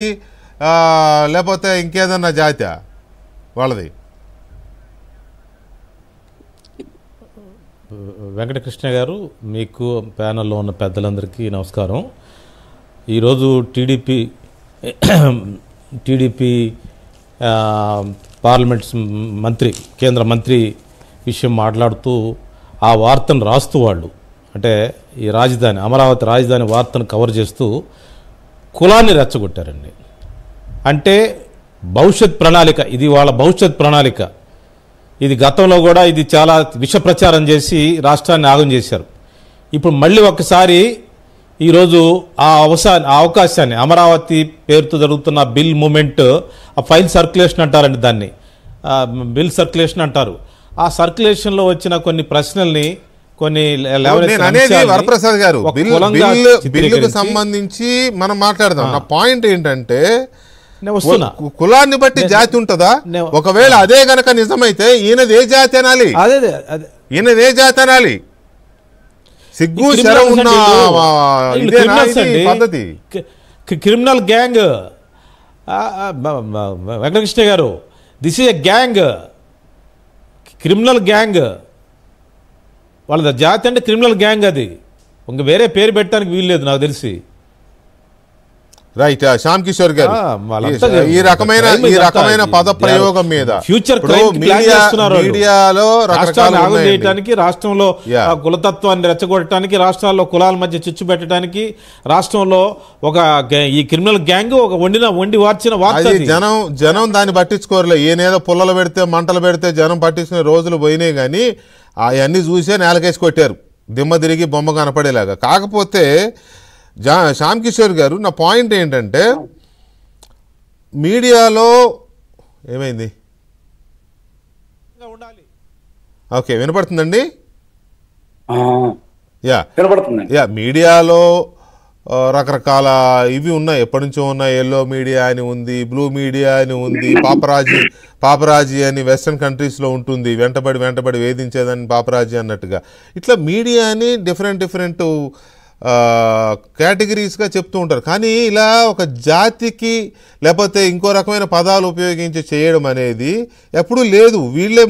లేకపోతే ఇంకేదన్నా జాతి వాళ్ళది? వెంకటకృష్ణ గారు, మీకు ప్యానెల్లో ఉన్న పెద్దలందరికీ నమస్కారం. ఈరోజు టీడీపీ పార్లమెంట్ మంత్రి, కేంద్ర మంత్రి విషయం మాట్లాడుతూ ఆ వార్తను రాస్తూ వాళ్ళు అంటే ఈ రాజధాని, అమరావతి రాజధాని వార్తను కవర్ చేస్తూ కులాన్ని రెచ్చగొట్టారండి. అంటే భవిష్యత్ ప్రణాళిక, ఇది వాళ్ళ భవిష్యత్ ప్రణాళిక. ఇది గతంలో కూడా ఇది చాలా విష ప్రచారం చేసి రాష్ట్రాన్ని ఆగం చేశారు. ఇప్పుడు మళ్ళీ ఒక్కసారి ఈరోజు ఆ అవకాశాన్ని, అమరావతి పేరుతో జరుగుతున్న బిల్ మూమెంట్, ఆ ఫైల్ సర్క్యులేషన్ అంటారండి దాన్ని, బిల్ సర్క్యులేషన్ అంటారు. ఆ సర్క్యులేషన్లో వచ్చిన కొన్ని ప్రశ్నల్ని, కొన్ని వరప్రసాద్ గారు బిల్లుకు సంబంధించి మనం మాట్లాడదాం. నా పాయింట్ ఏంటంటే, కులాన్ని బట్టి జాతి ఉంటుందా? ఒకవేళ అదే గనక నిజమైతే ఈయనది ఏ జాతి అనాలి? ఈయనది ఏ జాతి అనాలి? సిగ్గు శరం ఉన్న పద్ధతి. క్రిమినల్ గ్యాంగ్ వెంకటకృష్ణ గారు, this is a gang, criminal gang. వాళ్ళ జాతి అంటే క్రిమినల్ గ్యాంగ్. అది ఇంక వేరే పేరు పెట్టడానికి వీల్లేదు నాకు తెలిసి. రైట్. శ్యామ్ కిషోర్ గారు, ఈ రకమైన పద ప్రయోగం మీద ఫ్యూచర్ మీడియాలో చేయడానికి, రాష్ట్రంలో కులతత్వాన్ని రెచ్చగొట్టడానికి, రాష్ట్రాల్లో కులాల మధ్య చిచ్చు పెట్టడానికి, రాష్ట్రంలో ఒక ఈ క్రిమినల్ గ్యాంగ్ ఒక వండి వార్చిన వార్త. జనం దాన్ని పట్టించుకోరలే. ఈయనేదో పుల్లలు పెడితే మంటలు పెడితే జనం పట్టించుకునే రోజులు పోయినాయి. కానీ అవన్నీ చూసే నేలకేసి కొట్టారు, దిమ్మ తిరిగి బొమ్మ కనపడేలాగా. కాకపోతే శ్యామ్ కిషోర్ గారు, నా పాయింట్ ఏంటంటే, మీడియాలో ఏమైంది? ఓకే, వినపడుతుందండి? యా, మీడియాలో రకరకాల ఇవి ఉన్నాయి, ఎప్పటి నుంచో ఉన్నాయి. ఎల్లో మీడియా అని ఉంది, బ్లూ మీడియా అని ఉంది, పాపరాజీ అని వెస్ట్రన్ కంట్రీస్లో ఉంటుంది, వెంటబడి వేధించేదని పాపరాజీ అన్నట్టుగా. ఇట్లా మీడియాని డిఫరెంట్ కేటగిరీస్గా చెప్తూ ఉంటారు. కానీ ఇలా ఒక జాతికి లేకపోతే ఇంకో రకమైన పదాలు ఉపయోగించి చేయడం అనేది ఎప్పుడూ లేదు. వీళ్ళే